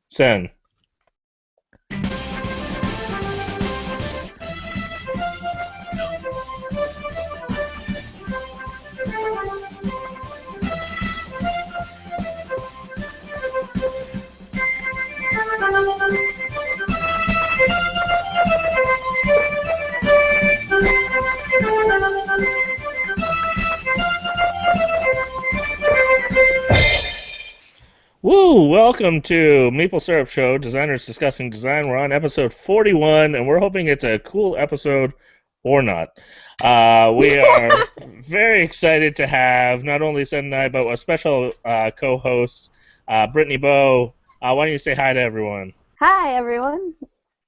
Sen. Woo! Welcome to Meeple Syrup Show, Designers Discussing Design. We're on episode 41, and we're hoping it's a cool episode or not. We are very excited to have not only Sen and I, but a special co-host, Brittanie Boe. Why don't you say hi to everyone? Hi, everyone.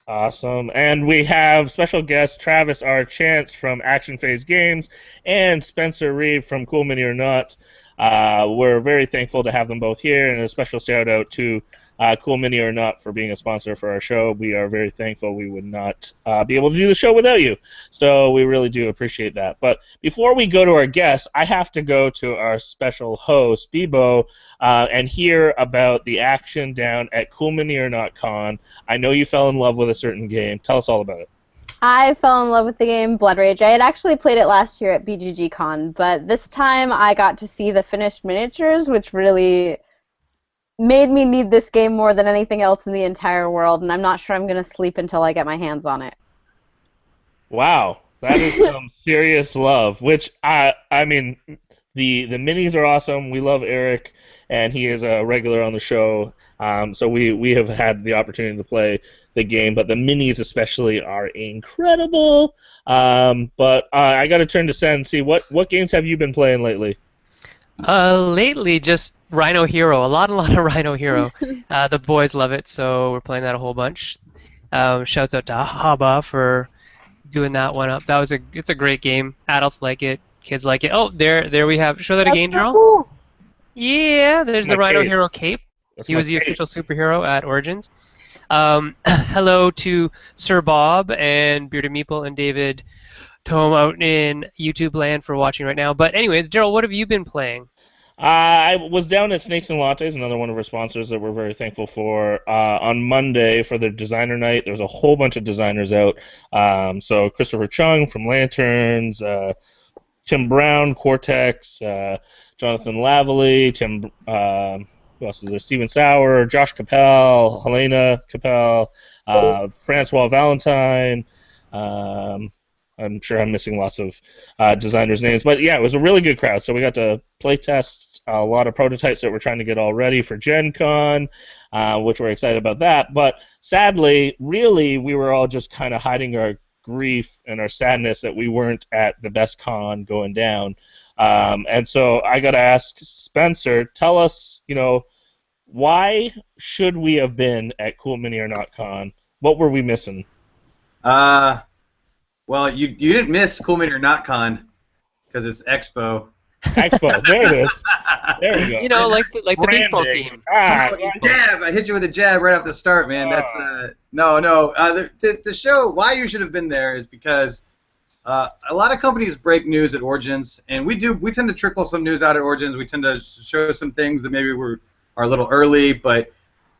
Awesome. And we have special guest Travis R. Chance from Action Phase Games and Spencer Reeve from CoolMiniorNot. We're very thankful to have them both here, and a special shout out to CoolMiniorNot for being a sponsor for our show. We are very thankful. We would not be able to do the show without you. So we really do appreciate that. But before we go to our guests, I have to go to our special host, Bebo, and hear about the action down at CoolMiniorNot Con. I know you fell in love with a certain game. Tell us all about it. I fell in love with the game Blood Rage. I had actually played it last year at BGG Con, but this time I got to see the finished miniatures, which really made me need this game more than anything else in the entire world, and I'm not sure I'm going to sleep until I get my hands on it. Wow, that is some serious love. Which I mean, the minis are awesome. We love Eric, and he is a regular on the show. So we have had the opportunity to play the game, but the minis especially are incredible. But I got to turn to Sen and see what games have you been playing lately? Lately, just Rhino Hero. A lot of Rhino Hero. The boys love it, so we're playing that a whole bunch. Shouts out to Haba for doing that one up. It's a great game. Adults like it. Kids like it. Oh, there we have. Show that again, That's so Gerald. cool. Yeah, there's My the Rhino cape. Hero cape. That's He my was the cape. official superhero at Origins. Hello to Sir Bob and Bearded Meeple and David Tome out in YouTube land for watching right now. But anyways, Gerald, what have you been playing? I was down at Snakes and Lattes, another one of our sponsors that we're very thankful for, on Monday for their designer night. There was a whole bunch of designers out. So Christopher Chung from Lanterns, Tim Brown, Cortex, Jonathan Lavallee, who else is there? Steven Sauer, Josh Capel, Helena Capel, Francois Valentine. I'm sure I'm missing lots of designers' names, but yeah, it was a really good crowd. So we got to play test a lot of prototypes that we're trying to get all ready for Gen Con, which we're excited about that. But sadly, really, we were all just kind of hiding our grief and our sadness that we weren't at the best con going down. And so I got to ask Spencer, tell us, why should we have been at Cool Mini or Not Con? What were we missing? Well, you didn't miss CoolMiniorNot Con because it's Expo. Expo, there it is. There we go. You know, like the baseball Branding. team. Jab! I hit you with a jab right off the start, man. That's no. The show. Why you should have been there is because a lot of companies break news at Origins, and we tend to trickle some news out at Origins. We tend to show some things that maybe are a little early, but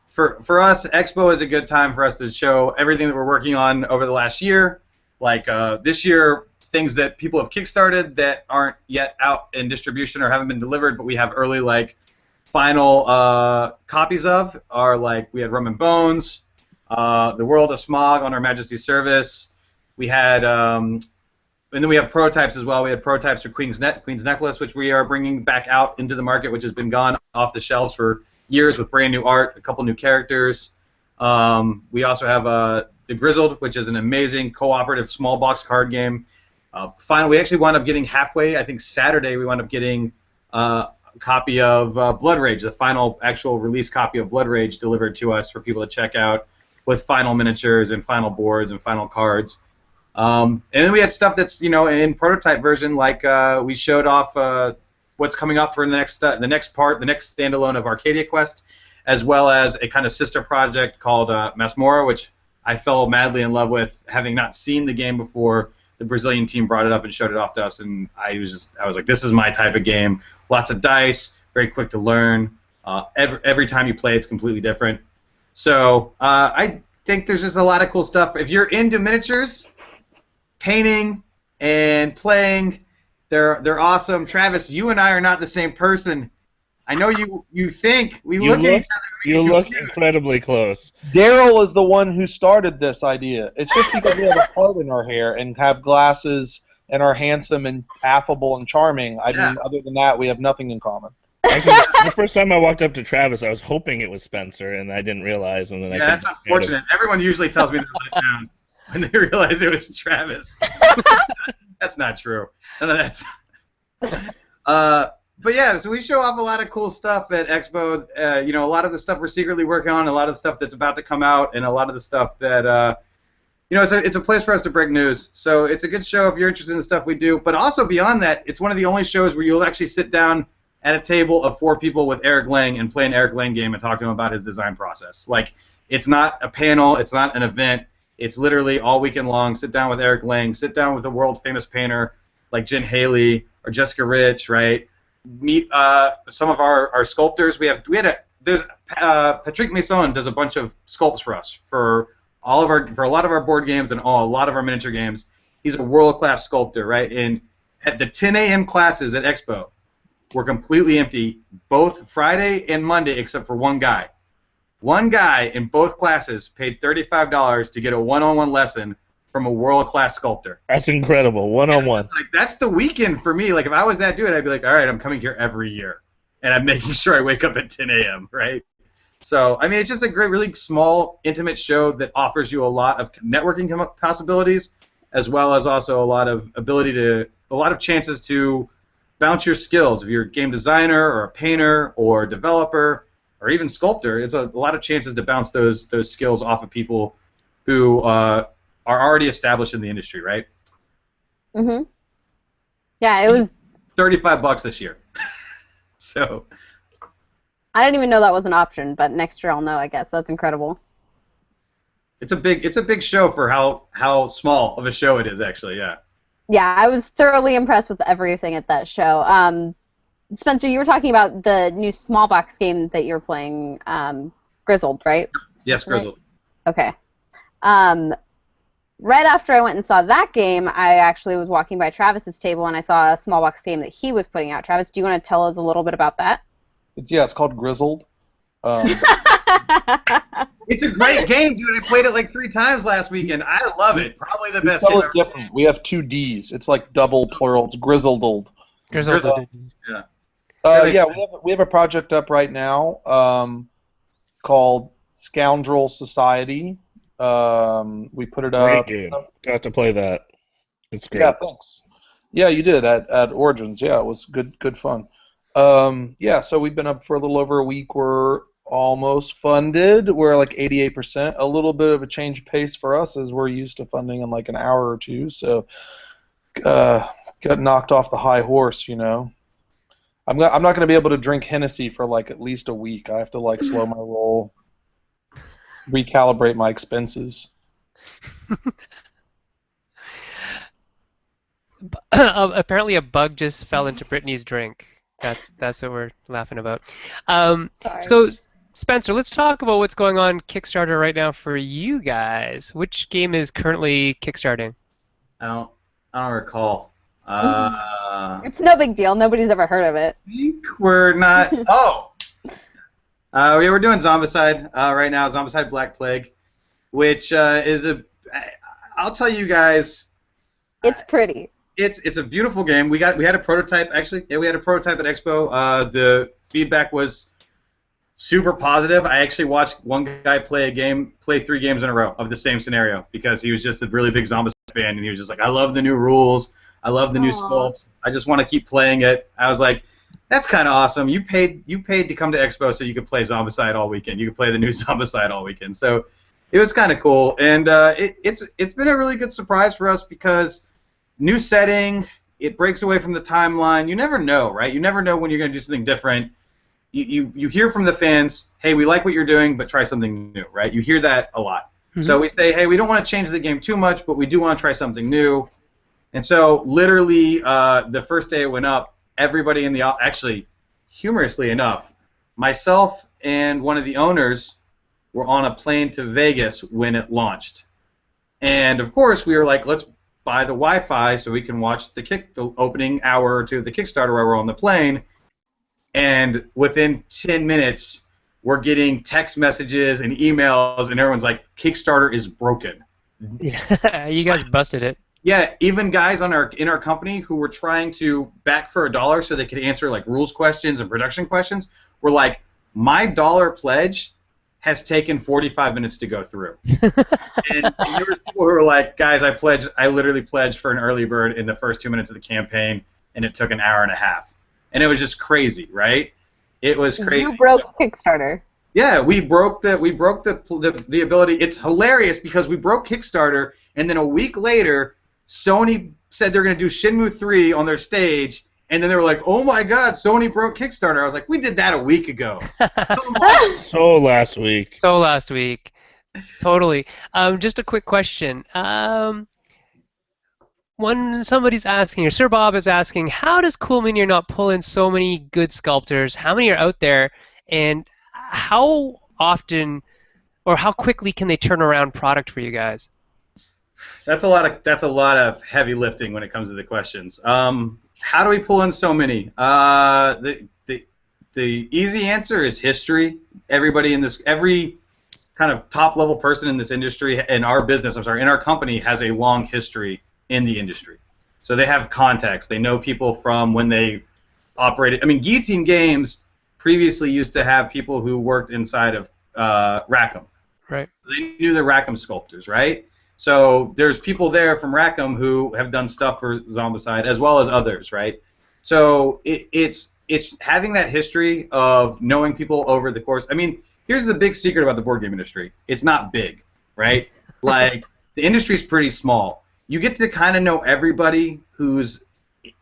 for us, Expo is a good time for us to show everything that we're working on over the last year. Like this year, things that people have kickstarted that aren't yet out in distribution or haven't been delivered, but we have early final copies of are we had Rum and Bones, The World of Smog on Her Majesty's Service. We had and then we have prototypes as well. We had prototypes for Queen's Necklace, which we are bringing back out into the market, which has been gone off the shelves for years with brand new art, a couple new characters. We also have The Grizzled, which is an amazing cooperative small box card game. Finally, we actually wound up getting halfway. I think Saturday we wound up getting a copy of Blood Rage, the final actual release copy of Blood Rage delivered to us for people to check out with final miniatures and final boards and final cards. And then we had stuff that's in prototype version, like we showed off what's coming up for the next standalone of Arcadia Quest, as well as a kind of sister project called Masmorra, which I fell madly in love with, having not seen the game before. The Brazilian team brought it up and showed it off to us, and I was like, this is my type of game. Lots of dice, very quick to learn. Every time you play, it's completely different. So I think there's just a lot of cool stuff. If you're into miniatures, painting, and playing, they're awesome. Travis, you and I are not the same person. I know you think we look at each other. You look incredibly close. Daryl is the one who started this idea. It's just because we have a part in our hair and have glasses and are handsome and affable and charming. I mean, other than that, we have nothing in common. Actually, the first time I walked up to Travis, I was hoping it was Spencer, and I didn't realize. And then that's unfortunate. Everyone usually tells me they're let down when they realize it was Travis. That's not true. No, that's. But yeah, so we show off a lot of cool stuff at Expo. A lot of the stuff we're secretly working on, a lot of the stuff that's about to come out, and a lot of the stuff that it's a place for us to break news. So it's a good show if you're interested in the stuff we do. But also beyond that, it's one of the only shows where you'll actually sit down at a table of 4 people with Eric Lang and play an Eric Lang game and talk to him about his design process. Like, it's not a panel, it's not an event. It's literally all weekend long. Sit down with Eric Lang, sit down with a world famous painter like Jen Haley or Jessica Rich, right? Meet some of our sculptors. There's Patrick Masson does a bunch of sculpts for us for a lot of our board games and a lot of our miniature games. He's a world-class sculptor, right? And at the 10 a.m. classes at Expo were completely empty both Friday and Monday except for one guy. One guy in both classes paid $35 to get a one-on-one lesson from a world-class sculptor. That's incredible. One-on-one. Like, that's the weekend for me. Like, if I was that dude, I'd be like, all right, I'm coming here every year. And I'm making sure I wake up at 10 a.m., right? So, I mean, it's just a great, really small, intimate show that offers you a lot of networking possibilities, as well as also a lot of chances to bounce your skills. If you're a game designer or a painter or a developer or even sculptor, it's a lot of chances to bounce those skills off of people who are already established in the industry, right? Mhm. Yeah, it was $35 this year. So I didn't even know that was an option, but next year I'll know, I guess. That's incredible. it's a big show for how small of a show it is, actually. Yeah. Yeah, I was thoroughly impressed with everything at that show. Spencer, you were talking about the new small box game that you're playing, Grizzled, right? Yes, Grizzled. Okay. Right after I went and saw that game, I actually was walking by Travis's table and I saw a small box game that he was putting out. Travis, do you want to tell us a little bit about that? It's called Grizzled. It's a great game, dude. I played it like 3 times last weekend. I love it. Probably the best game ever. Different. We have 2 Ds. It's like double plural. It's Grizzled. Grizzled. Yeah. We have a project up right now called Scoundrel Society. We put it up. Great game. Got to play that. It's great. Yeah, thanks. Yeah, you did at Origins. Yeah, it was good fun. So we've been up for a little over a week. We're almost funded. We're like 88%. A little bit of a change of pace for us as we're used to funding in like an hour or 2. So got knocked off the high horse, you know. I'm not going to be able to drink Hennessy for like at least a week. I have to like slow my roll, recalibrate my expenses. Apparently a bug just fell into Brittanie's drink. That's what we're laughing about. So, Spencer, let's talk about what's going on Kickstarter right now for you guys. Which game is currently kickstarting? I don't recall. It's no big deal. Nobody's ever heard of it. I think we're not. We're doing Zombicide right now. Zombicide Black Plague, which is I'll tell you guys. It's pretty. It's a beautiful game. We had a prototype actually. Yeah, we had a prototype at Expo. The feedback was super positive. I actually watched one guy play 3 games in a row of the same scenario because he was just a really big Zombicide fan and he was just like, I love the new rules. I love the new sculpts. I just want to keep playing it. I was like, that's kind of awesome. You paid to come to Expo so you could play Zombicide all weekend. You could play the new Zombicide all weekend. So it was kind of cool, and it's been a really good surprise for us because new setting, it breaks away from the timeline. You never know, right? You never know when you're going to do something different. You hear from the fans, hey, we like what you're doing, but try something new, right? You hear that a lot. Mm-hmm. So we say, hey, we don't want to change the game too much, but we do want to try something new. And so literally the first day it went up, everybody in the actually, humorously enough, myself and one of the owners were on a plane to Vegas when it launched. And of course, we were like, let's buy the Wi-Fi so we can watch the opening hour or two of the Kickstarter while we're on the plane. And within 10 minutes, we're getting text messages and emails, and everyone's like, Kickstarter is broken. Yeah, you guys busted it. Yeah, even guys in our company who were trying to back for $1 so they could answer like rules questions and production questions were like, my $1 pledge has taken 45 minutes to go through. and there were people who were like, guys, I literally pledged for an early bird in the first 2 minutes of the campaign, and it took an hour and a half. And it was just crazy, right? It was crazy. You broke Kickstarter. Yeah, we broke the ability. It's hilarious because we broke Kickstarter, and then a week later, Sony said they're going to do Shenmue 3 on their stage, and then they were like, "Oh my God, Sony broke Kickstarter." I was like, "We did that a week ago." So last week. So last week. Totally. Just a quick question. When somebody's asking, or Sir Bob is asking, how does CoolMiniorNot pull in so many good sculptors? How many are out there, and how often or how quickly can they turn around product for you guys? That's a lot of heavy lifting when it comes to the questions. How do we pull in so many? The easy answer is history. Every kind of top level person in this industry, in our company, has a long history in the industry. So they have contacts. They know people from when they operated. I mean, Guillotine Games previously used to have people who worked inside of Rackham. Right. They knew the Rackham sculptors, right? So there's people there from Rackham who have done stuff for Zombicide as well as others, right? So it's having that history of knowing people over the course. I mean, here's the big secret about the board game industry. It's not big, right? Like, the industry's pretty small. You get to kind of know everybody who's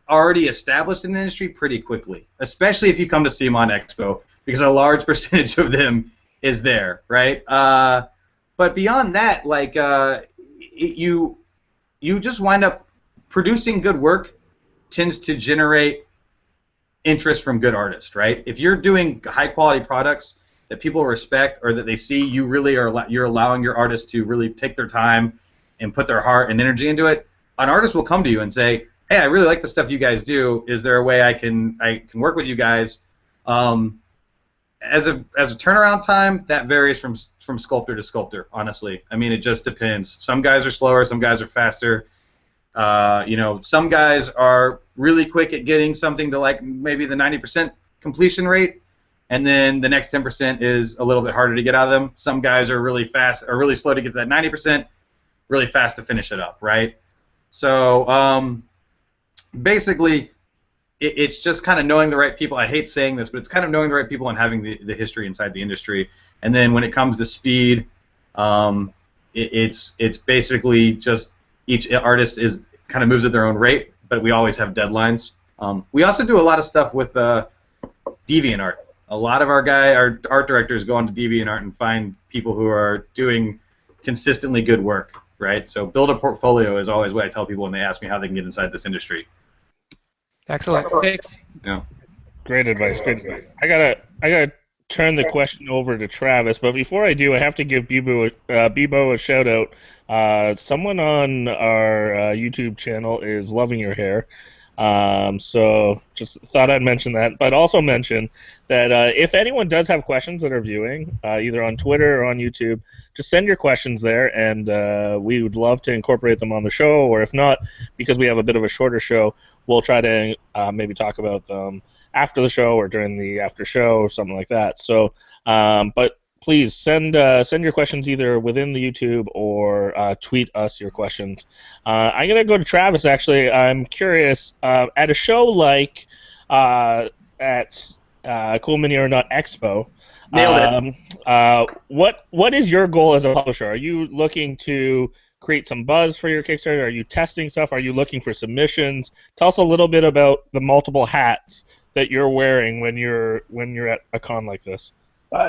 already established in the industry pretty quickly, especially if you come to CMON Expo, because a large percentage of them is there, right? But beyond that, like, you just wind up producing good work tends to generate interest from good artists, right? If you're doing high quality products that people respect or that they see you really you're allowing your artists to really take their time and put their heart and energy into it, an artist will come to you and say, "Hey, I really like the stuff you guys do. Is there a way I can work with you guys?" As a turnaround time, that varies from sculptor to sculptor. Honestly, I mean, it just depends. Some guys are slower, some guys are faster. Some guys are really quick at getting something to like maybe the 90% completion rate, and then the next 10% is a little bit harder to get out of them. Some guys are really fast or really slow to get that 90%, really fast to finish it up, right? So basically, it's just kind of knowing the right people. I hate saying this, but it's kind of knowing the right people and having the history inside the industry. And then when it comes to speed, it's basically just each artist kind of moves at their own rate, but we always have deadlines. We also do a lot of stuff with DeviantArt. A lot of our art directors go onto DeviantArt and find people who are doing consistently good work, right? So build a portfolio is always what I tell people when they ask me how they can get inside this industry. Excellent. Thanks. Yeah. Great advice. Great advice. I gotta turn the question over to Travis, but before I do, I have to give Bebo a shout out. Someone on our YouTube channel is loving your hair. So just thought I'd mention that, but also mention that if anyone does have questions that are viewing, either on Twitter or on YouTube, just send your questions there, and we would love to incorporate them on the show, or if not, because we have a bit of a shorter show, we'll try to maybe talk about them after the show or during the after show or something like that. So, but please send your questions either within the YouTube or tweet us your questions. I'm going to go to Travis, actually. I'm curious, at a show like at CoolMiniorNot Expo, Nailed it. What is your goal as a publisher? Are you looking to create some buzz for your Kickstarter? Are you testing stuff? Are you looking for submissions? Tell us a little bit about the multiple hats that you're wearing when you're at a con like this.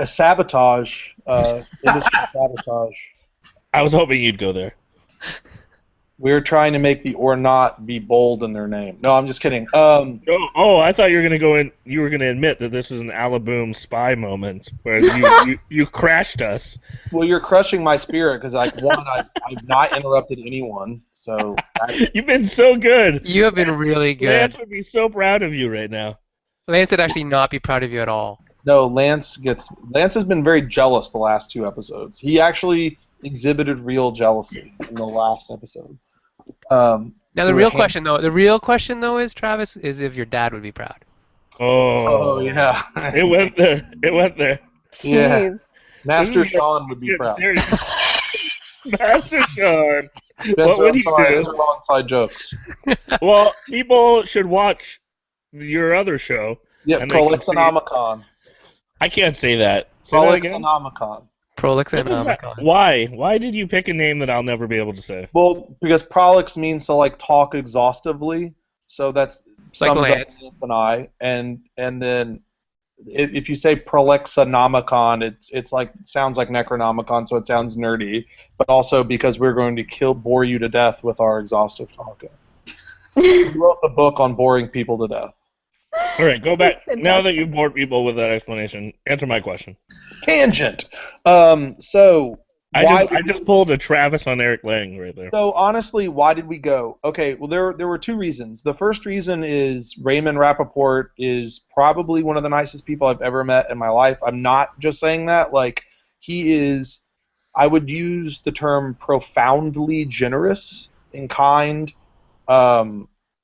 Sabotage, industry sabotage. I was hoping you'd go there. We're trying to make the or not be bold in their name. No, I'm just kidding. I thought you were gonna go in. You were gonna admit that this was an Alaboom spy moment where you crashed us. Well, you're crushing my spirit because, like, one, I've not interrupted anyone. So You've been so good. You have been really good. Lance would be so proud of you right now. Lance would actually not be proud of you at all. no, Lance has been very jealous the last 2 episodes. He actually exhibited real jealousy in the last episode. Now the real question though is, Travis, is if your dad would be proud. Oh yeah. It went there. Yeah. Jeez. Master Sean would be proud. Master Sean. Spencer, What would he sorry, do? those are all inside jokes. Well, people should watch your other show. Yeah, And they can see- Prolixonomicon. I can't say that. Say that again. Prolixonomicon. Prolix and What is that? Omicron. Why? Why did you pick a name that I'll never be able to say? Well, because prolix means to like talk exhaustively, so that's Like sums up Lance. Lance and I, and then if you say Prolixonomicon, it's like sounds like Necronomicon, so it sounds nerdy, but also because we're going to bore you to death with our exhaustive talking. We wrote the book on boring people to death. All right, go back. That's Now that fantastic. you've bored people with that explanation, answer my question. Tangent. So I just pulled a Travis on Eric Lang right there. So honestly, why did we go? Okay, well there were 2 reasons. The first reason is Raymond Rappaport is probably one of the nicest people I've ever met in my life. I'm not just saying that. Like, he is, I would use the term profoundly generous and kind,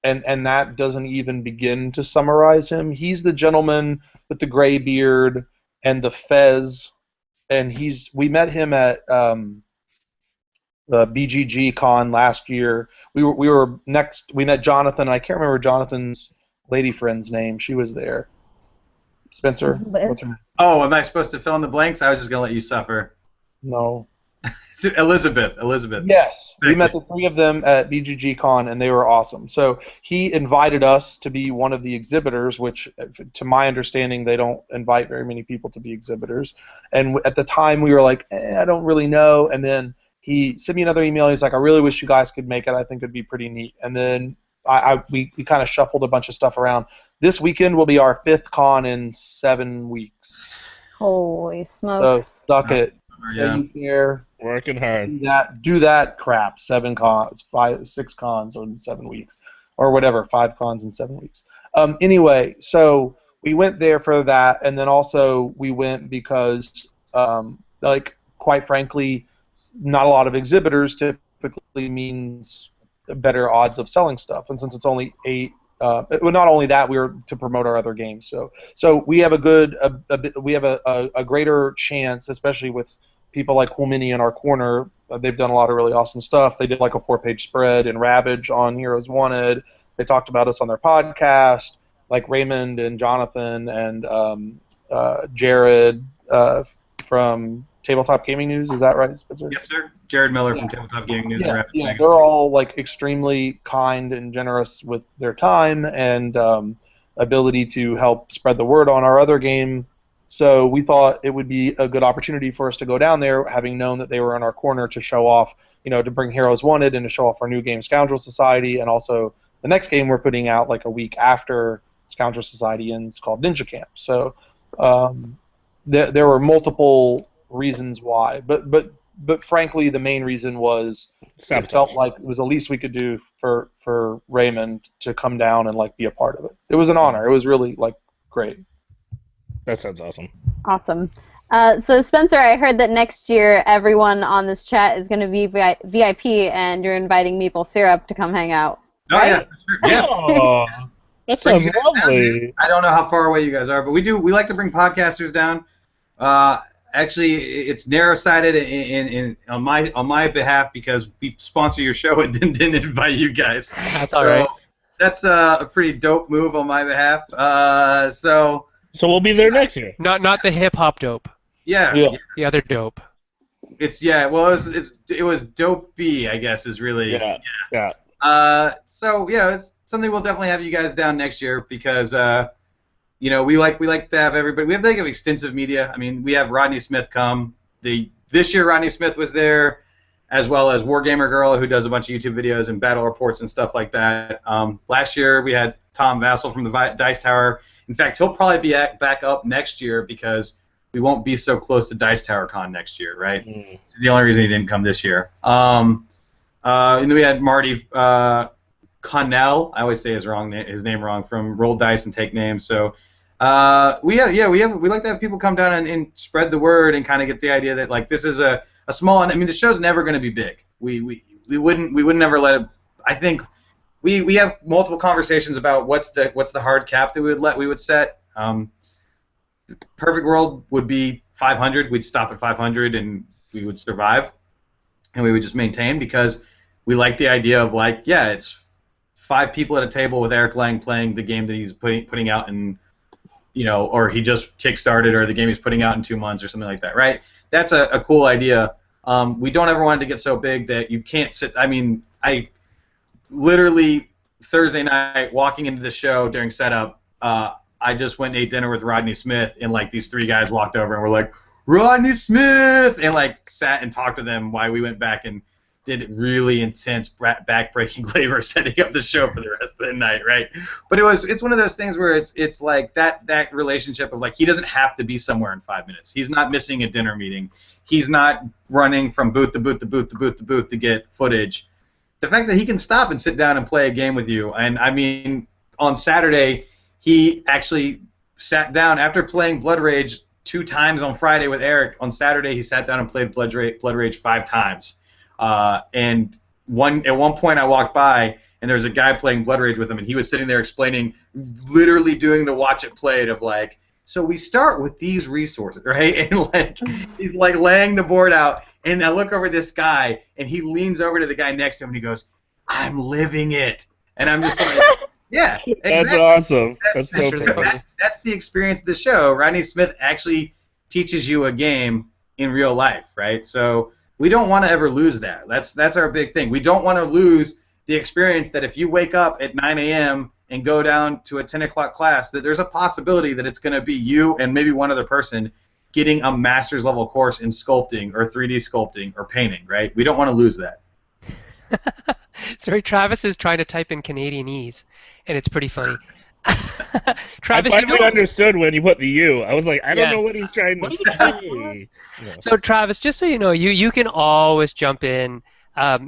and that doesn't even begin to summarize him. He's the gentleman with the gray beard and the fez. And we met him at the BGG Con last year. We met Jonathan. I can't remember Jonathan's lady friend's name. She was there. Spencer. Liz? What's her name? Oh, am I supposed to fill in the blanks? I was just gonna let you suffer. No. Elizabeth. Yes, we Thank met the 3 of them at BGG Con, and they were awesome. So he invited us to be one of the exhibitors, which, to my understanding, they don't invite very many people to be exhibitors. And at the time, we were like, I don't really know. And then he sent me another email. He's like, I really wish you guys could make it. I think it'd be pretty neat. And then we kind of shuffled a bunch of stuff around. This weekend will be our 5th con in 7 weeks. Holy So smokes. suck it. Yeah. Say you care. Working hard. Do that crap. 7 cons, 6 cons in 7 weeks, or whatever. 5 cons in 7 weeks. Anyway, so we went there for that, and then also we went because, like, quite frankly, not a lot of exhibitors typically means better odds of selling stuff, and since it's only 8. Well, not only that, we were to promote our other games. So we have a greater chance, especially with people like CoolMini in our corner. They've done a lot of really awesome stuff. They did like a 4-page spread in Ravage on Heroes Wanted. They talked about us on their podcast, like Raymond and Jonathan and Jared from Tabletop Gaming News. Is that right, Spencer? Yes, sir. Jared Miller from Tabletop Gaming News. and Rapid Yeah, Dragon. they're all like extremely kind and generous with their time and ability to help spread the word on our other game. So we thought it would be a good opportunity for us to go down there, having known that they were in our corner, to show off, to bring Heroes Wanted and to show off our new game, Scoundrel Society, and also the next game we're putting out like a week after Scoundrel Society ends, called Ninja Camp. So there were multiple reasons why, but frankly, the main reason was it felt like it was the least we could do for Raymond to come down and like be a part of it. It was an honor. It was really like great. That sounds awesome. Awesome. So, Spencer, I heard that next year everyone on this chat is going to be VIP, and you're inviting Meeple Syrup to come hang out. Oh, right? yeah, for sure. Yeah. Oh, that sounds Bring you guys down, lovely. man. I don't know how far away you guys are, but we like to bring podcasters down. Actually, it's narrow-sided on my behalf because we sponsor your show and didn't invite you guys. That's all right. That's a pretty dope move on my behalf. So we'll be there next year. Not the hip hop dope. Yeah. The other dope. Well, it was dope B, I guess, is really. Yeah. It's something we'll definitely have you guys down next year because we like to have everybody. We have like extensive media. I mean, we have Rodney Smith come. This year Rodney Smith was there as well as Wargamer Girl, who does a bunch of YouTube videos and battle reports and stuff like that. Last year we had Tom Vassell from the Dice Tower. In fact, he'll probably be back up next year because we won't be so close to Dice Tower Con next year, right? It's the only reason he didn't come this year. And then we had Marty Connell. I always say his name wrong, from Roll Dice and Take Names. So we like to have people come down and spread the word and kind of get the idea that like this is a small. I mean, the show's never going to be big. We wouldn't ever let it. I think we have multiple conversations about what's the hard cap that we would set. Perfect world would be 500. We'd stop at 500 and we would survive, and we would just maintain because we like the idea of like, yeah, it's 5 people at a table with Eric Lang playing the game that he's putting out in, or he just kickstarted, or the game he's putting out in 2 months or something like that, right? That's a cool idea. We don't ever want it to get so big that you can't sit. I mean, I literally Thursday night walking into the show during setup, I just went and ate dinner with Rodney Smith, and like these 3 guys walked over and were like, Rodney Smith, and like sat and talked to them while we went back and did really intense back-breaking labor setting up the show for the rest of the night, right? But it's one of those things where it's like that relationship of like he doesn't have to be somewhere in 5 minutes. He's not missing a dinner meeting. He's not running from booth to booth to booth to booth to booth to get footage. The fact that he can stop and sit down and play a game with you, and I mean, on Saturday he actually sat down after playing Blood Rage 2 times on Friday with Eric. On Saturday he sat down and played Blood Rage 5 times. And at one point I walked by and there was a guy playing Blood Rage with him, and he was sitting there explaining, literally doing the watch it played of like, so we start with these resources, right? And like he's like laying the board out, and I look over this guy and he leans over to the guy next to him and he goes, I'm living it. And I'm just like, yeah, exactly. That's awesome. That's so cool. That's the experience of the show. Rodney Smith actually teaches you a game in real life, right? So we don't want to ever lose that. That's our big thing. We don't want to lose the experience that if you wake up at 9 a.m. and go down to a 10 o'clock class, that there's a possibility that it's going to be you and maybe one other person getting a master's level course in sculpting or 3D sculpting or painting, right? We don't want to lose that. Sorry, Travis is trying to type in Canadianese, and it's pretty funny. Travis, I finally understood when you put the U. I was like, I don't know what he's trying to say. So Travis, just so you know, you can always jump in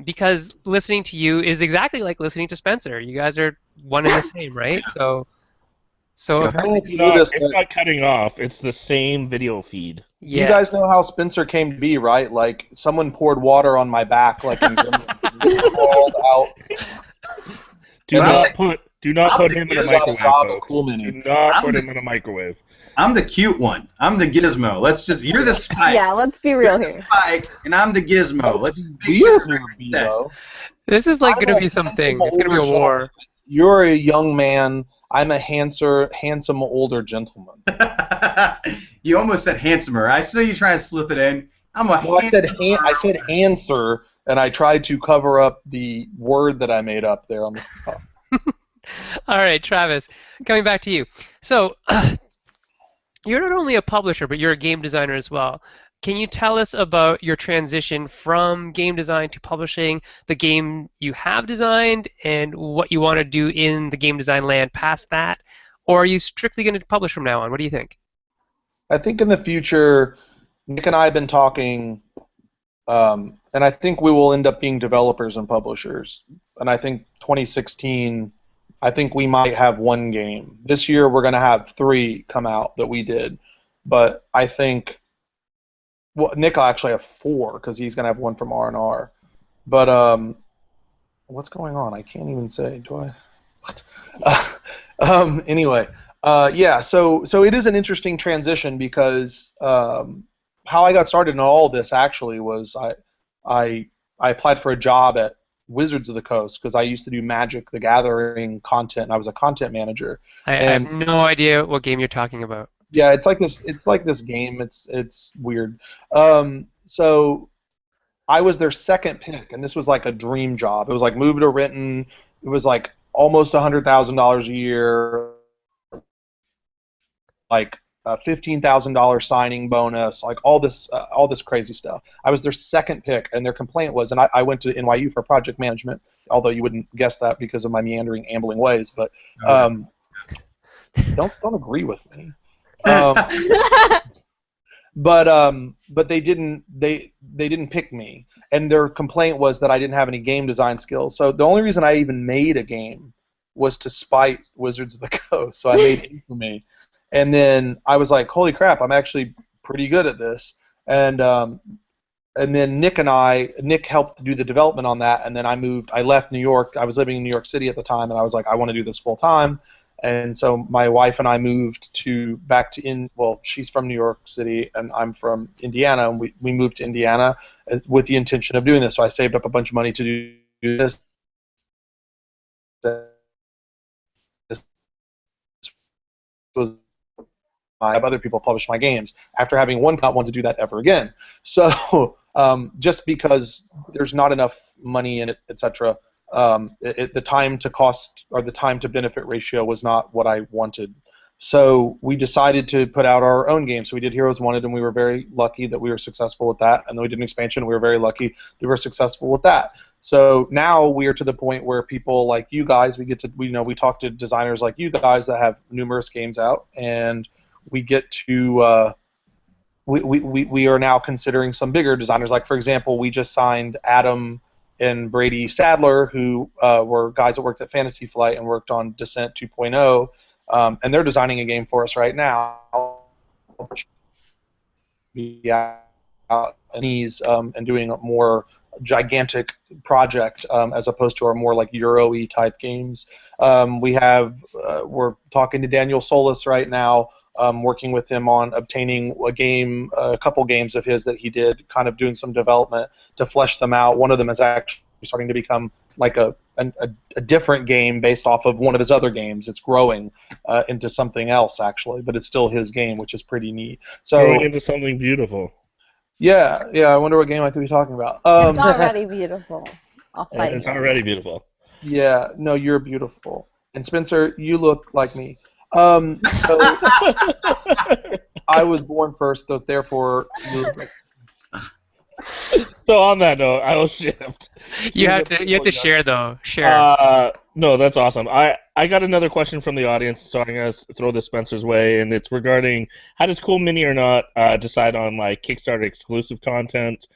because listening to you is exactly like listening to Spencer. You guys are one and the same, right? So it's not cutting off. It's the same video feed. Yeah. You guys know how Spencer came to be, right? Like someone poured water on my back, like in crawled out. Do not put him in a microwave, folks. Do not put him in a microwave. I'm the cute one. I'm the gizmo. You're the Spike. Yeah, let's be real here. Spike, and I'm the gizmo. Let's just make sure This is like going to be something. It's going to be a war. You're a young man. I'm a handsome older gentleman. You almost said handsomer. I saw you try and slip it in. I said answer, and I tried to cover up the word that I made up there on the spot. All right, Travis, coming back to you. So, you're not only a publisher, but you're a game designer as well. Can you tell us about your transition from game design to publishing, the game you have designed, and what you want to do in the game design land past that? Or are you strictly going to publish from now on? What do you think? I think in the future, Nick and I have been talking, and I think we will end up being developers and publishers. And I think 2016, I think we might have 1 game. This year we're going to have 3 come out that we did. But I think, well, Nick will actually have 4 because he's going to have 1 from R&R. But what's going on? I can't even say. Do I? What? Anyway, yeah. So it is an interesting transition because how I got started in all this actually was I applied for a job at Wizards of the Coast because I used to do Magic the Gathering content. And I was a content manager. I have no idea what game you're talking about. Yeah, it's like this game. It's weird. So I was their second pick, and this was like a dream job. It was like move to Renton. It was like almost $100,000 a year. Like $15,000 signing bonus, like all this crazy stuff. I was their second pick, and their complaint was, and I went to NYU for project management, although you wouldn't guess that because of my meandering, ambling ways. But don't agree with me. But they didn't pick me, and their complaint was that I didn't have any game design skills. So the only reason I even made a game was to spite Wizards of the Coast. So I made Infamy, and then I was like, holy crap, I'm actually pretty good at this. And then Nick helped do the development on that, and then I left New York. I was living in New York City at the time, and I was like, I want to do this full time. And so my wife and I moved she's from New York City and I'm from Indiana, and we moved to Indiana with the intention of doing this. So I saved up a bunch of money to do this. This was I have other people publish my games after having one not want to do that ever again. So just because there's not enough money in it, etc. The time to cost or the time to benefit ratio was not what I wanted. So we decided to put out our own game. So we did Heroes Wanted, and we were very lucky that we were successful with that. And then we did an expansion, and we were very lucky that we were successful with that. So now we are to the point where people like you guys, we talk to designers like you guys that have numerous games out, and we get to we are now considering some bigger designers. Like, for example, we just signed Adam and Brady Sadler, who were guys that worked at Fantasy Flight and worked on Descent 2.0, and they're designing a game for us right now. Yeah, and he's and doing a more gigantic project as opposed to our more like Euro-y type games. We're talking to Daniel Solis right now, working with him on obtaining a couple games of his that he did, kind of doing some development to flesh them out. One of them is actually starting to become like a different game based off of one of his other games. It's growing into something else, actually, but it's still his game, which is pretty neat. So growing into something beautiful. Yeah, I wonder what game I could be talking about. It's already beautiful. I'll fight It's you. already beautiful. Yeah, no, you're beautiful. And Spencer, you look like me. So I was born first, so therefore you look like So on that note, I will shift. You have to share though. Share. No, that's awesome. I got another question from the audience, so I'm gonna throw this Spencer's way, and it's regarding how does CoolMiniorNot decide on like Kickstarter exclusive content?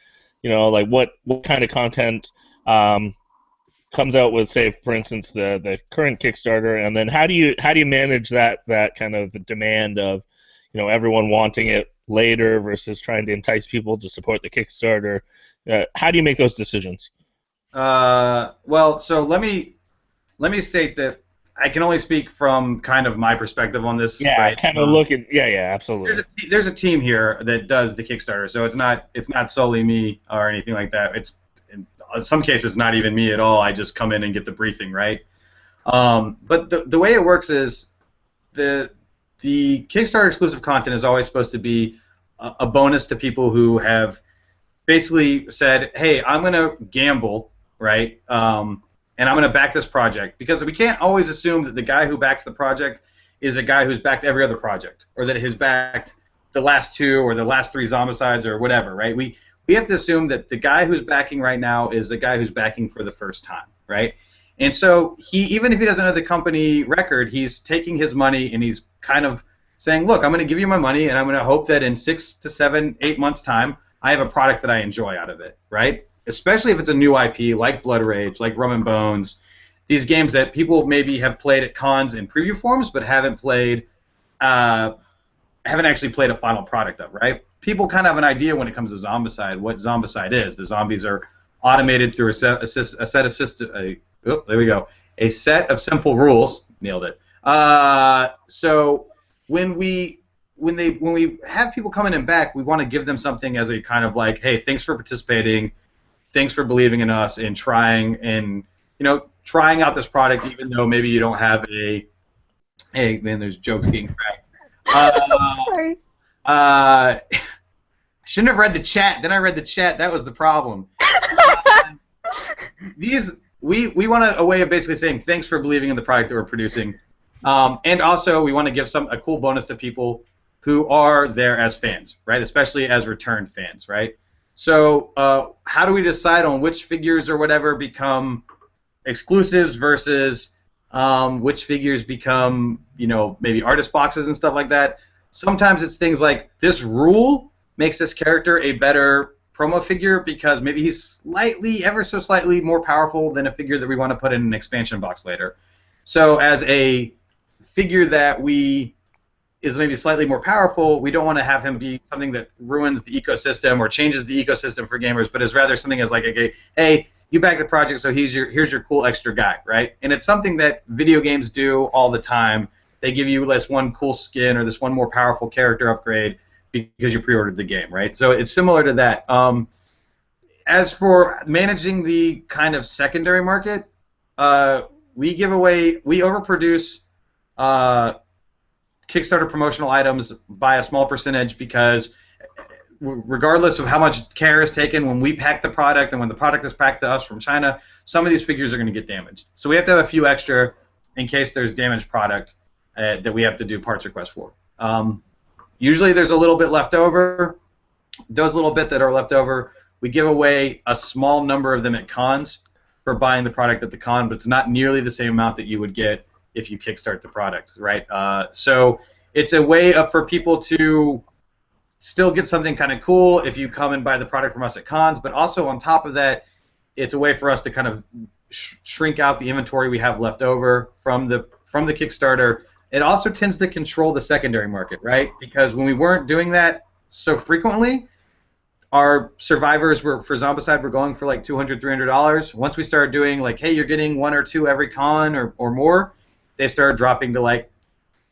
You know, like what kind of content comes out with, say, for instance, the current Kickstarter, and then how do you manage that kind of the demand of, you know, everyone wanting it later versus trying to entice people to support the Kickstarter? How do you make those decisions? Well, so let me state that I can only speak from kind of my perspective on this. Yeah, right? kind of looking. Yeah, absolutely. There's a team here that does the Kickstarter, so it's not solely me or anything like that. It's in some cases not even me at all. I just come in and get the briefing, right? But the way it works is the Kickstarter exclusive content is always supposed to be a bonus to people who have basically said, hey, I'm going to gamble, right, and I'm going to back this project, because we can't always assume that the guy who backs the project is a guy who's backed every other project, or that has backed the last two or the last three Zombicides or whatever, right? We have to assume that the guy who's backing right now is the guy who's backing for the first time, right? And so even if he doesn't have the company record, he's taking his money and he's kind of saying, look, I'm going to give you my money, and I'm going to hope that in 6 to 7, 8 months' time, I have a product that I enjoy out of it, right? Especially if it's a new IP like Blood Rage, like Rum and Bones, these games that people maybe have played at cons in preview forms but haven't actually played a final product of, right? People kind of have an idea when it comes to Zombicide what Zombicide is. The zombies are automated through a set of simple rules. Nailed it. So when we have people come in and back, we want to give them something as a kind of like, hey, thanks for participating, thanks for believing in us and trying out this product, even though maybe you don't have a. Hey, man, there's jokes getting cracked. Sorry. Shouldn't have read the chat. Then I read the chat. That was the problem. We want a way of basically saying thanks for believing in the product that we're producing, and also we want to give a cool bonus to people who are there as fans, right? Especially as return fans, right? So how do we decide on which figures or whatever become exclusives versus which figures become, maybe artist boxes and stuff like that? Sometimes it's things like this rule makes this character a better promo figure because maybe he's slightly, ever so slightly more powerful than a figure that we want to put in an expansion box later. So as a figure that is maybe slightly more powerful, we don't want to have him be something that ruins the ecosystem or changes the ecosystem for gamers, but is rather something as like, hey, you back the project, so here's your cool extra guy, right? And it's something that video games do all the time. They give you this one cool skin or this one more powerful character upgrade because you pre-ordered the game, right? So it's similar to that. As for managing the kind of secondary market, we overproduce Kickstarter promotional items by a small percentage because regardless of how much care is taken when we pack the product and when the product is packed to us from China, some of these figures are going to get damaged. So we have to have a few extra in case there's damaged product that we have to do parts requests for. Usually there's a little bit left over. Those little bit that are left over, we give away a small number of them at cons for buying the product at the con, but it's not nearly the same amount that you would get if you kickstart the product, right? So it's a way for people to still get something kind of cool if you come and buy the product from us at cons, but also on top of that, it's a way for us to kind of shrink out the inventory we have left over from the Kickstarter. It also tends to control the secondary market, right? Because when we weren't doing that so frequently, our survivors for Zombicide were going for like $200, $300. Once we started doing like, hey, you're getting one or two every con or more, they started dropping to like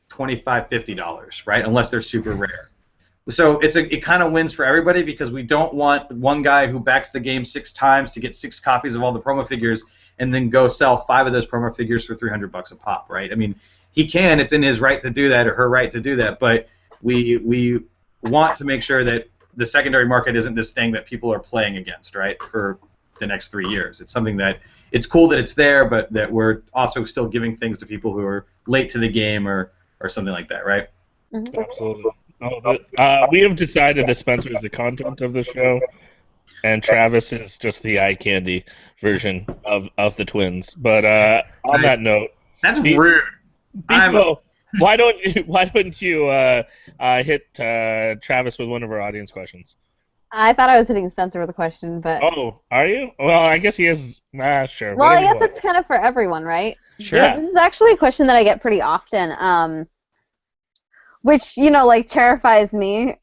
$25, $50, right? Unless they're super rare. So it kind of wins for everybody because we don't want one guy who backs the game 6 times to get 6 copies of all the promo figures and then go sell 5 of those promo figures for $300 a pop, right? I mean, he can. It's in his right to do that or her right to do that, but we want to make sure that the secondary market isn't this thing that people are playing against, right, for the next 3 years. It's something that it's cool that it's there, but that we're also still giving things to people who are late to the game or something like that, right? Mm-hmm. Absolutely. We have decided that Spencer is the content of the show, and Travis is just the eye candy version of the twins. But on that note, that's rude. Meeple, why don't you hit Travis with one of our audience questions? I thought I was hitting Spencer with a question, but... Oh, are you? Well, I guess he is... sure. Well, I guess it's kind of for everyone, right? Sure. Yeah. This is actually a question that I get pretty often, which, terrifies me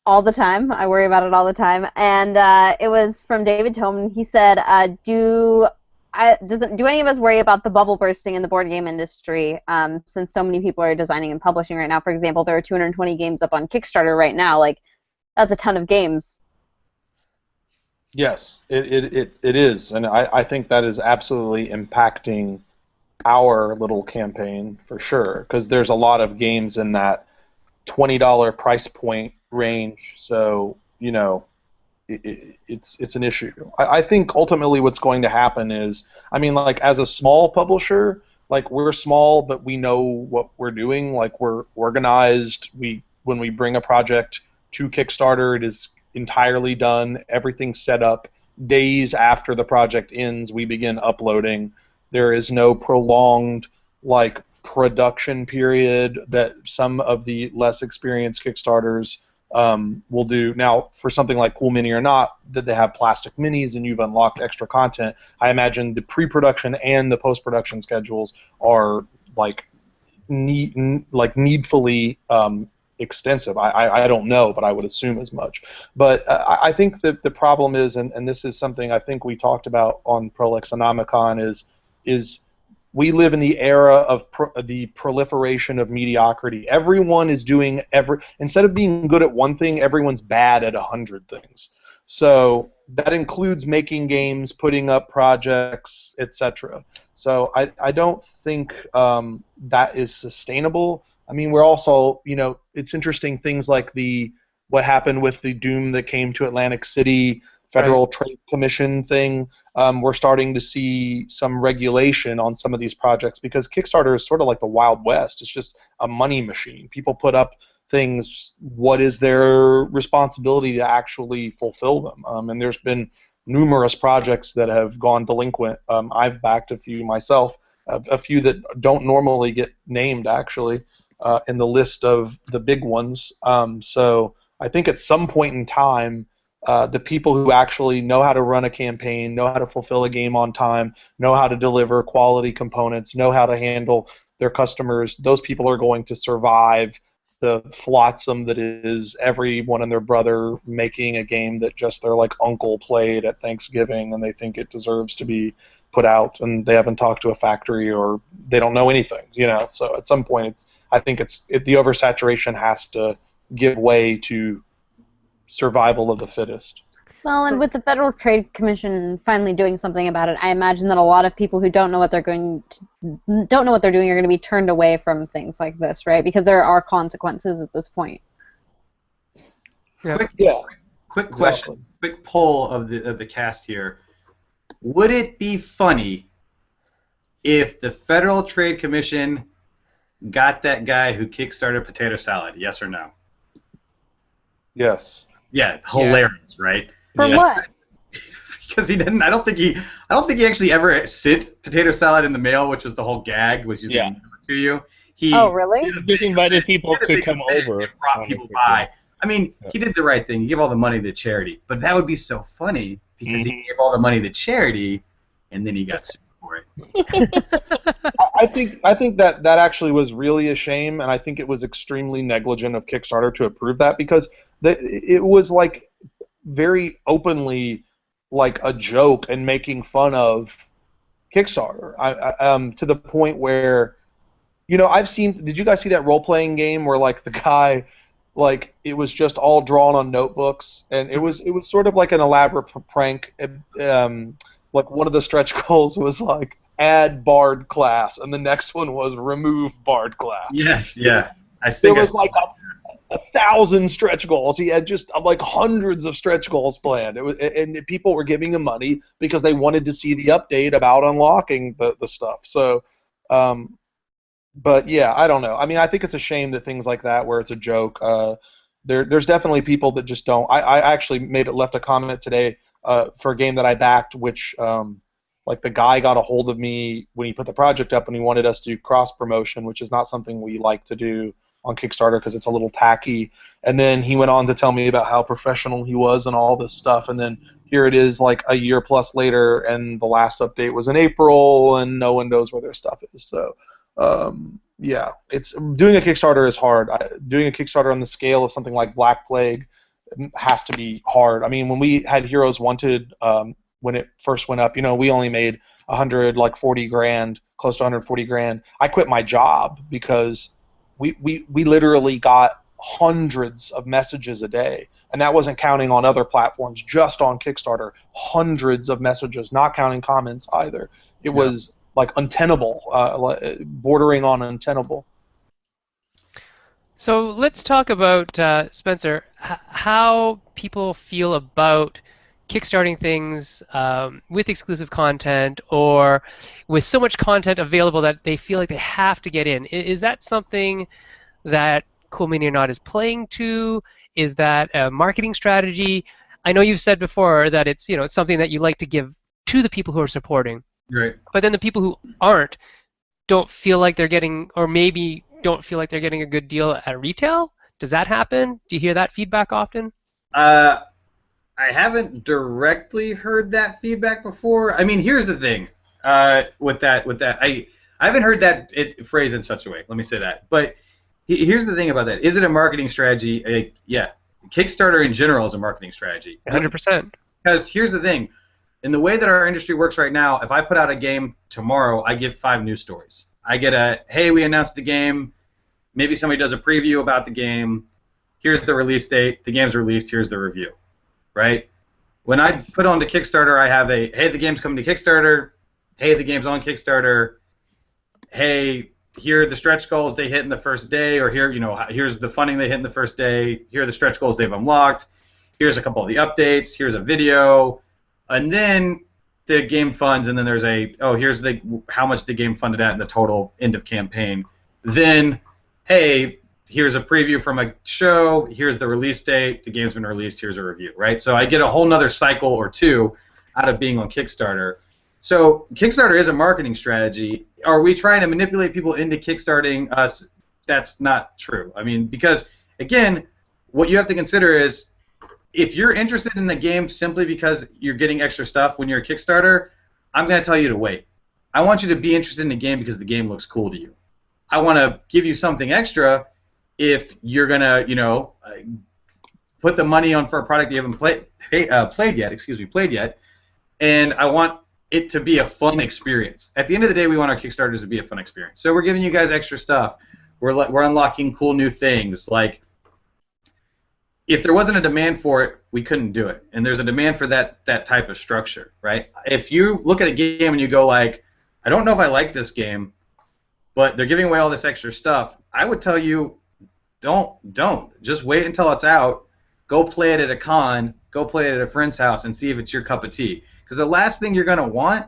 all the time. I worry about it all the time. And it was from David Tome. He said, do any of us worry about the bubble bursting in the board game industry since so many people are designing and publishing right now? For example, there are 220 games up on Kickstarter right now. Like, that's a ton of games. Yes, it is, and I think that is absolutely impacting our little campaign for sure, because there's a lot of games in that $20 price point range, so it's an issue. I think ultimately what's going to happen is, as a small publisher, we're small, but we know what we're doing. We're organized. When we bring a project to Kickstarter, it is entirely done. Everything's set up. Days after the project ends, we begin uploading. There is no prolonged production period that some of the less experienced Kickstarters will do. Now, for something like CoolMiniorNot, that they have plastic minis and you've unlocked extra content, I imagine the pre-production and the post-production schedules are needfully extensive. I don't know, but I would assume as much. But I think that the problem is, and this is something I think we talked about on Prolexonomicon, is we live in the era of the proliferation of mediocrity. Everyone is doing instead of being good at one thing, everyone's bad at 100 things. So that includes making games, putting up projects, etc. So I don't think that is sustainable. We're also, it's interesting things like what happened with the Doom that came to Atlantic City Federal Trade Commission thing. We're starting to see some regulation on some of these projects because Kickstarter is sort of like the Wild West. It's just a money machine. People put up things, what is their responsibility to actually fulfill them? And there's been numerous projects that have gone delinquent. I've backed a few myself, a few that don't normally get named, actually, in the list of the big ones. So I think at some point in time, the people who actually know how to run a campaign, know how to fulfill a game on time, know how to deliver quality components, know how to handle their customers, those people are going to survive the flotsam that is everyone and their brother making a game that just their like uncle played at Thanksgiving and they think it deserves to be put out, and they haven't talked to a factory or they don't know anything, you know. So at some point, I think the oversaturation has to give way to survival of the fittest. Well, and with the Federal Trade Commission finally doing something about it, I imagine that a lot of people who don't know what they're doing are going to be turned away from things like this, right? Because there are consequences at this point. Yeah. Quick question, quick poll of the cast here. Would it be funny if the Federal Trade Commission got that guy who kickstarted Potato Salad? Yes or no? Yes. Yeah, hilarious, right? For what? Because he didn't. I don't think he actually ever sent Potato Salad in the mail, which was the whole gag, was he's going to mail it to you. Oh, really? He just invited people to come over. Brought people by. I mean, he did the right thing. He gave all the money to charity. But that would be so funny because he gave all the money to charity, and then he got sued for it. I think that actually was really a shame, and I think it was extremely negligent of Kickstarter to approve that, because it was like very openly like a joke and making fun of Kickstarter. To the point where, you know, did you guys see that role-playing game where like the guy, like it was just all drawn on notebooks, and it was sort of like an elaborate prank. Like one of the stretch goals was like add Bard class, and the next one was remove Bard class. Yes, yeah. There was like 1,000 stretch goals. He had just like hundreds of stretch goals planned. And people were giving him money because they wanted to see the update about unlocking the stuff. So, but yeah, I don't know. I mean, I think it's a shame that things like that, where it's a joke, there's definitely people that just don't. I actually left a comment today for a game that I backed, which like the guy got a hold of me when he put the project up, and he wanted us to do cross promotion, which is not something we like to do on Kickstarter because it's a little tacky. And then he went on to tell me about how professional he was and all this stuff, and then here it is like a year plus later, and the last update was in April, and no one knows where their stuff is. So yeah, it's doing a Kickstarter is hard. Doing a Kickstarter on the scale of something like Black Plague has to be hard. I mean, when we had Heroes Wanted, when it first went up, you know, we only made 140 grand, close to 140 grand. I quit my job because we literally got hundreds of messages a day, and that wasn't counting on other platforms, just on Kickstarter, hundreds of messages, not counting comments either. It was like untenable, bordering on untenable. So let's talk about, Spencer, how people feel about kickstarting things with exclusive content, or with so much content available that they feel like they have to get in. Is that something that CoolMiniorNot is playing to? Is that a marketing strategy? I know you've said before that it's, you know, it's something that you like to give to the people who are supporting. Right. But then the people who don't feel like they're getting, or maybe don't feel like they're getting a good deal at retail. Does that happen? Do you hear that feedback often? I haven't directly heard that feedback before. I mean, here's the thing. With that, I haven't heard that phrased in such a way. Let me say that. But here's the thing about that. Is it a marketing strategy? Yeah. Kickstarter in general is a marketing strategy. 100%. Because here's the thing. In the way that our industry works right now, if I put out a game tomorrow, I get 5 news stories. I get hey, we announced the game. Maybe somebody does a preview about the game. Here's the release date. The game's released. Here's the review. Right? When I put on to Kickstarter, I have hey, the game's coming to Kickstarter. Hey, the game's on Kickstarter. Hey, here are the stretch goals they hit in the first day, or here's the funding they hit in the first day. Here are the stretch goals they've unlocked. Here's a couple of the updates. Here's a video. And then the game funds, and then there's here's how much the game funded at in the total end of campaign. Then, hey, here's a preview from a show, here's the release date, the game's been released, here's a review, right? So I get a whole nother cycle or two out of being on Kickstarter. So Kickstarter is a marketing strategy. Are we trying to manipulate people into kickstarting us? That's not true. I mean, because, again, what you have to consider is if you're interested in the game simply because you're getting extra stuff when you're a Kickstarter, I'm going to tell you to wait. I want you to be interested in the game because the game looks cool to you. I want to give you something extra if you're going to, put the money on for a product you haven't played yet, and I want it to be a fun experience. At the end of the day, we want our Kickstarters to be a fun experience. So we're giving you guys extra stuff. We're unlocking cool new things. Like, if there wasn't a demand for it, we couldn't do it. And there's a demand for that type of structure, right? If you look at a game and you go like, I don't know if I like this game, but they're giving away all this extra stuff, I would tell you, don't. Just wait until it's out. Go play it at a con. Go play it at a friend's house and see if it's your cup of tea. Because the last thing you're going to want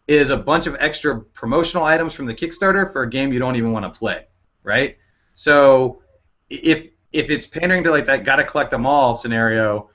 is a bunch of extra promotional items from the Kickstarter for a game you don't even want to play, right? So if it's pandering to like that gotta collect them all scenario,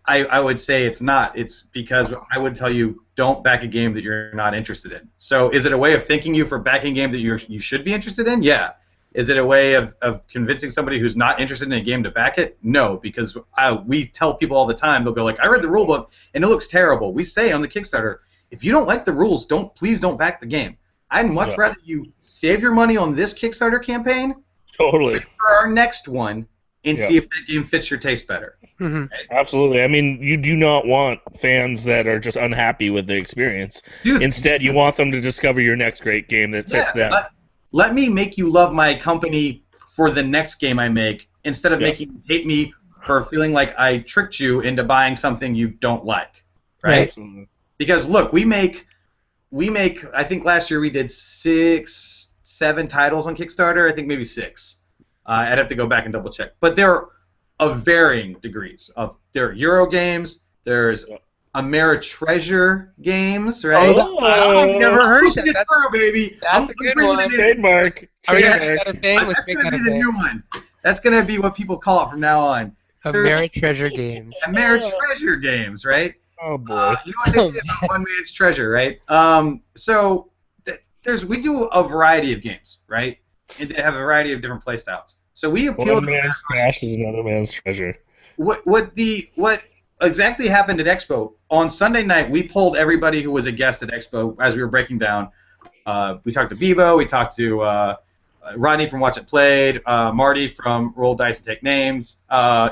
I would say it's not. It's because I would tell you don't back a game that you're not interested in. So is it a way of thanking you for backing a game that you should be interested in? Yeah. Is it a way of convincing somebody who's not interested in a game to back it? No, because we tell people all the time, they'll go like, I read the rule book and it looks terrible. We say on the Kickstarter, if you don't like the rules, please don't back the game. I'd much rather you save your money on this Kickstarter campaign Totally. for our next one and see if that game fits your taste better. Mm-hmm. Right? Absolutely. I mean, you do not want fans that are just unhappy with the experience. Dude, Instead, you want them to discover your next great game that fits them. Let me make you love my company for the next game I make instead of making you hate me for feeling like I tricked you into buying something you don't like. Right? Absolutely. Because, look, we make, I think last year we did 6, 7 titles on Kickstarter. I think maybe 6. I'd have to go back and double check. But they're of varying degrees. There are Euro games. There's Ameritreasure games, right? Oh, I've never heard of that. Baby. That's a good one. Trademark. Are we Yeah. gonna make that a thing? Let's That's make going to that be a the thing. new one. That's going to be what people call it from now on. Ameritreasure Games. Ameritreasure games, right? Oh boy. You know what they say about one man's treasure, right? So we do a variety of games, right? And they have a variety of different play styles. So we appeal One to man's trash is another man's treasure. what exactly happened at Expo. On Sunday night, we pulled everybody who was a guest at Expo as we were breaking down. We talked to Bebo, we talked to Rodney from Watch It Played, Marty from Roll Dice and Take Names,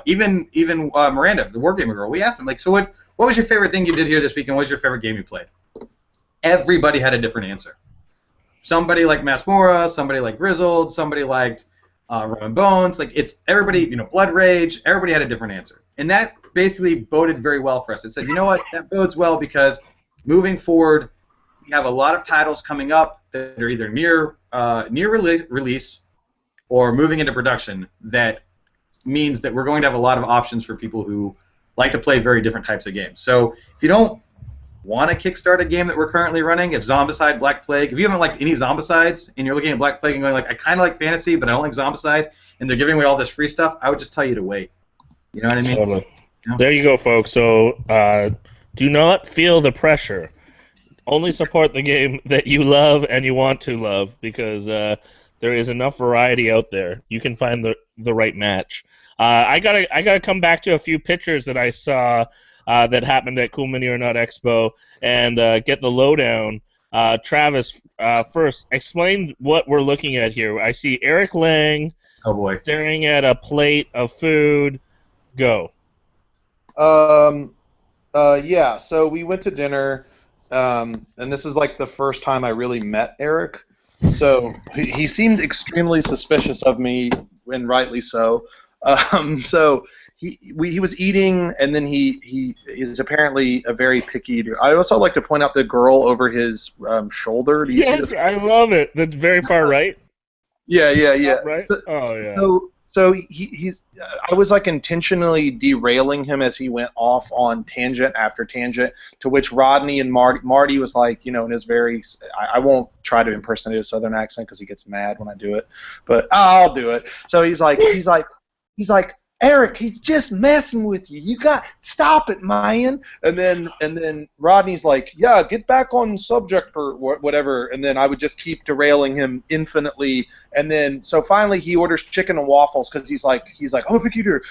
even Miranda, the Wargaming Girl. We asked them, like, so what was your favorite thing you did here this weekend? What was your favorite game you played? Everybody had a different answer. Somebody liked Masmora, somebody liked Grizzled, somebody liked Roman Bones. Like, it's everybody, Blood Rage, everybody had a different answer. And that basically boded very well for us. It said, you know what, that bodes well because moving forward, we have a lot of titles coming up that are either near release or moving into production. That means that we're going to have a lot of options for people who like to play very different types of games. So if you don't want to kickstart a game that we're currently running, if Zombicide, Black Plague, if you haven't liked any Zombicides and you're looking at Black Plague and going like, I kind of like fantasy, but I don't like Zombicide, and they're giving away all this free stuff, I would just tell you to wait. You know what I mean? Totally. Yeah. There you go, folks. So do not feel the pressure. Only support the game that you love and you want to love, because there is enough variety out there. You can find the right match. I gotta come back to a few pictures that I saw that happened at CoolMiniorNot Expo and get the lowdown. Travis, first, explain what we're looking at here. I see Eric Lang staring at a plate of food. Go. Yeah, so we went to dinner, and this is like the first time I really met Eric. So he seemed extremely suspicious of me, and rightly so. So he was eating, and then he is apparently a very picky eater. I also like to point out the girl over his shoulder. Do you see this? I love it. That's very far right. Yeah. Right? So, Oh yeah. So he's. I was like intentionally derailing him as he went off on tangent after tangent. To which Rodney and Marty was like, in his very. I won't try to impersonate a Southern accent because he gets mad when I do it, but I'll do it. So he's like, Eric, he's just messing with you. You got stop it, man. And then Rodney's like, yeah, get back on subject or whatever. And then I would just keep derailing him infinitely. And then so finally he orders chicken and waffles because he's like, I'm a picky eater.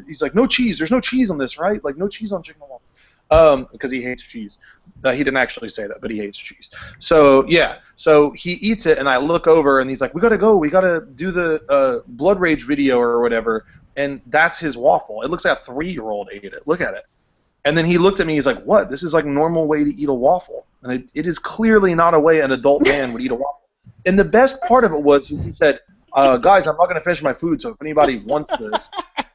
He's like, no cheese. There's no cheese on this, right? Like no cheese on chicken and waffles. Because he hates cheese. He didn't actually say that, but he hates cheese. So yeah, so he eats it, and I look over, and he's like, "We gotta go. We gotta do the Blood Rage video or whatever." And that's his waffle. It looks like a 3-year-old ate it. Look at it. And then he looked at me. He's like, "What? This is like a normal way to eat a waffle, and it is clearly not a way an adult man would eat a waffle." And the best part of it was he said, "Guys, I'm not gonna finish my food, so if anybody wants this,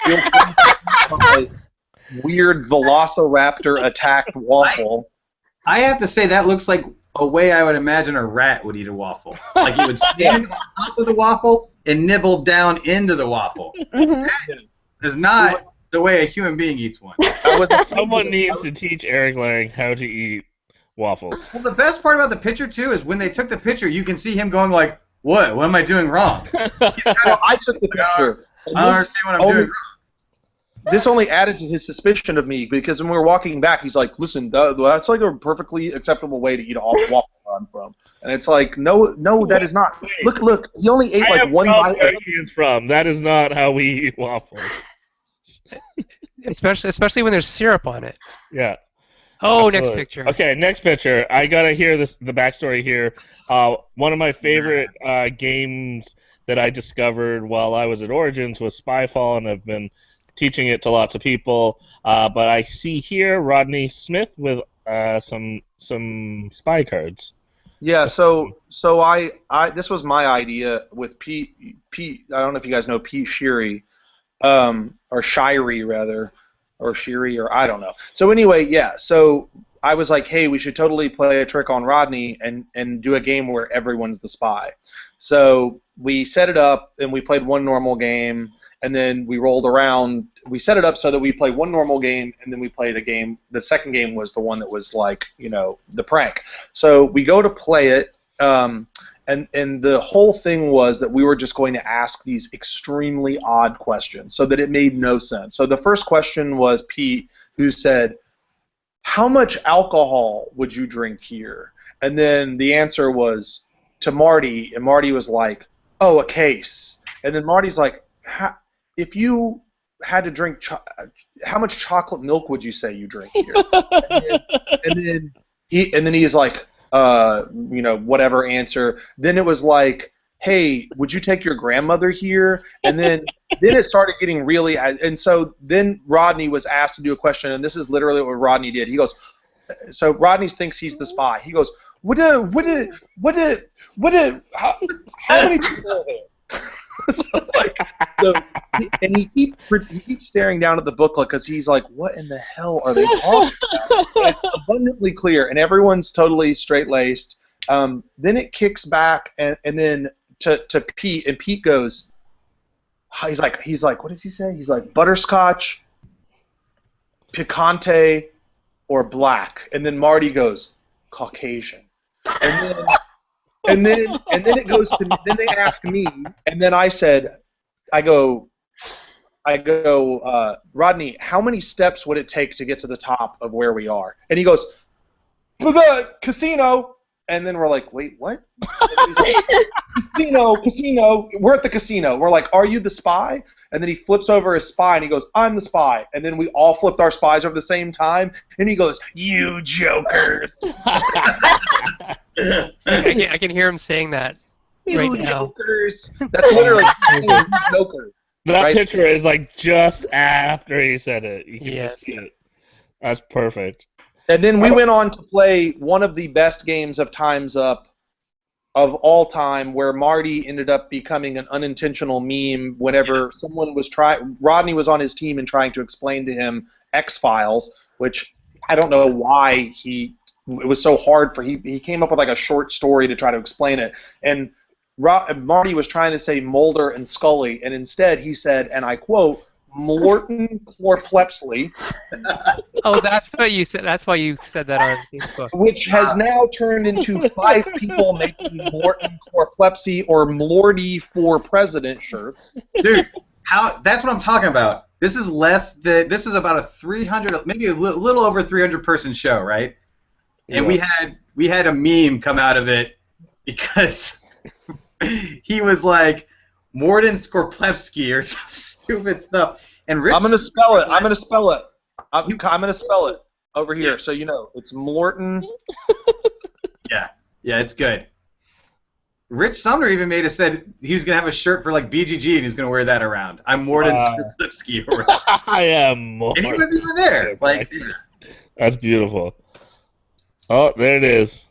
feel free to my weird Velociraptor attacked waffle." I have to say that looks like a way I would imagine a rat would eat a waffle. Like he would stand on top of the waffle and nibble down into the waffle. Mhm. That is not the way a human being eats one. Someone needs to teach Eric Lang how to eat waffles. Well, the best part about the picture too is when they took the picture, you can see him going like, "What? What am I doing wrong?" I took the picture. I don't understand what I'm doing wrong. This only added to his suspicion of me because when we were walking back, he's like, "Listen, that's like a perfectly acceptable way to eat a waffle where I'm from." And it's like, no, that is not. Look, he only ate like one bite. Where he is from. That is not how we eat waffles. Especially when there's syrup on it. Yeah. Oh, Absolutely. next picture. Okay, next picture. I gotta hear the backstory here. One of my favorite games that I discovered while I was at Origins was Spyfall, and I've been teaching it to lots of people. But I see here Rodney Smith with some spy cards. Yeah, so I this was my idea with Pete. I don't know if you guys know Pete Shiri, or Shiri rather, or Shiri, or I don't know. So anyway, yeah. So I was like, hey, we should totally play a trick on Rodney and do a game where everyone's the spy. So we set it up and we played one normal game, and then we rolled around. We set it up so that we played one normal game, and then we played a game. The second game was the one that was like, the prank. So we go to play it, and the whole thing was that we were just going to ask these extremely odd questions so that it made no sense. So the first question was Pete, who said, how much alcohol would you drink here? And then the answer was to Marty, and Marty was like, oh, a case. And then Marty's like, if you had to drink, how much chocolate milk would you say you drink here? and then he's like, whatever answer. Then it was like, hey, would you take your grandmother here? And then it started getting really, and so then Rodney was asked to do a question, and this is literally what Rodney did. He goes, so Rodney thinks he's the spy. He goes, how many people are there? And he keeps staring down at the booklet because he's like, what in the hell are they talking about? And it's abundantly clear, and everyone's totally straight-laced. Then it kicks back, and then to Pete, and Pete goes, he's like, what does he say? He's like, butterscotch, picante, or black. And then Marty goes, Caucasian. And then it goes to me. Then they ask me, and then I go, Rodney, how many steps would it take to get to the top of where we are? And he goes, the casino. And then we're like, wait, what? And he's like, casino. We're at the casino. We're like, are you the spy? And then he flips over his spy, and he goes, I'm the spy. And then we all flipped our spies over the same time, and he goes, you jokers. I can hear him saying that right you now. Jokers. That's literally you jokers. That Right? picture is like just after he said it. You can Yes. just see it. That's perfect. And then we went on to play one of the best games of Time's Up of all time, where Marty ended up becoming an unintentional meme whenever someone was Rodney was on his team and trying to explain to him X-Files, which I don't know why it was so hard for he came up with like a short story to try to explain it. And Marty was trying to say Mulder and Scully, and instead he said, and I quote, Morton Chlorplepsley, Oh, that's what you said. That's why you said that on Facebook. which has now turned into 5 people making Morton Chlorplepsy or Morty for President shirts. Dude, that's what I'm talking about. This is this was about a 300, maybe a little over 300 person show, right? And we had a meme come out of it because he was like Morton Skorplevsky or some stupid stuff. And Rich, I'm gonna spell it. I'm gonna spell it. I'm gonna spell it over here, so you know it's Morton. Yeah, it's good. Rich Sumner even said he was gonna have a shirt for like BGG and he's gonna wear that around. I'm Morton Skorplevsky or whatever. I am Morton. And he wasn't even there. Like, that's beautiful. Oh, there it is.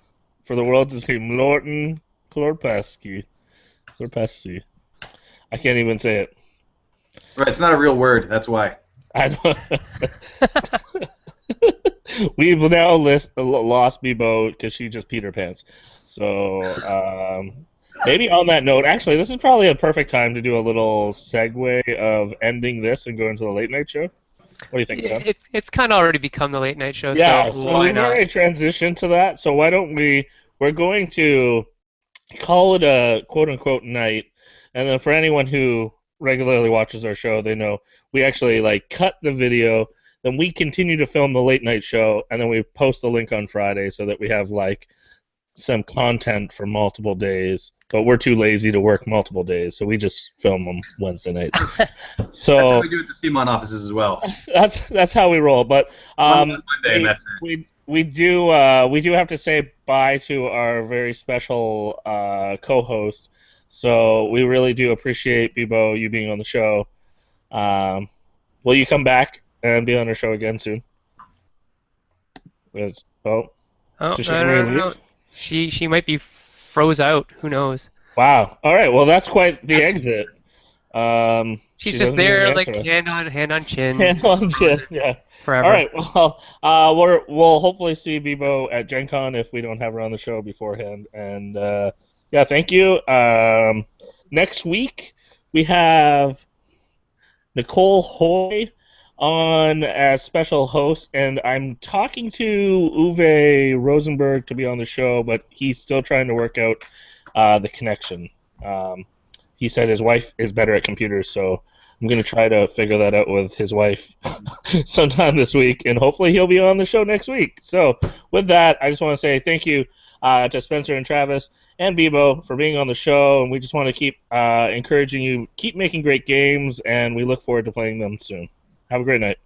For the world to see, Morton Chlorplepsky. I can't even say it. Right, it's not a real word. That's why. I don't. We've now lost Meeple because she just peed her pants. So maybe on that note, actually, this is probably a perfect time to do a little segue of ending this and going to the late night show. What do you think, Sam? It's kind of already become the late night show. Yeah, so so why we've not? already transitioned to that. So why don't we're going to call it a quote-unquote night, and then for anyone who regularly watches our show, they know we actually cut the video, then we continue to film the late night show, and then we post the link on Friday so that we have some content for multiple days. But we're too lazy to work multiple days, so we just film them Wednesday nights. So that's how we do it at the CMON offices as well. That's how we roll. But Monday, and that's it. we do have to say bye to our very special co-host. So we really do appreciate, Bebo, you being on the show. Will you come back and be on our show again soon? Did she really leave? No. She might be froze out. Who knows? Wow. All right. Well, that's quite the exit. She's she just doesn't there, even like answer us. hand on chin. Hand on chin. Yeah. Forever. All right. Well, we'll hopefully see Bebo at Gen Con if we don't have her on the show beforehand. And yeah, thank you. Next week we have Nicole Hoy on as special host, and I'm talking to Uwe Rosenberg to be on the show, but he's still trying to work out the connection. He said his wife is better at computers, so I'm going to try to figure that out with his wife sometime this week, and hopefully he'll be on the show next week. So with that, I just want to say thank you to Spencer and Travis and Bebo for being on the show, and we just want to keep encouraging you, keep making great games, and we look forward to playing them soon. Have a great night.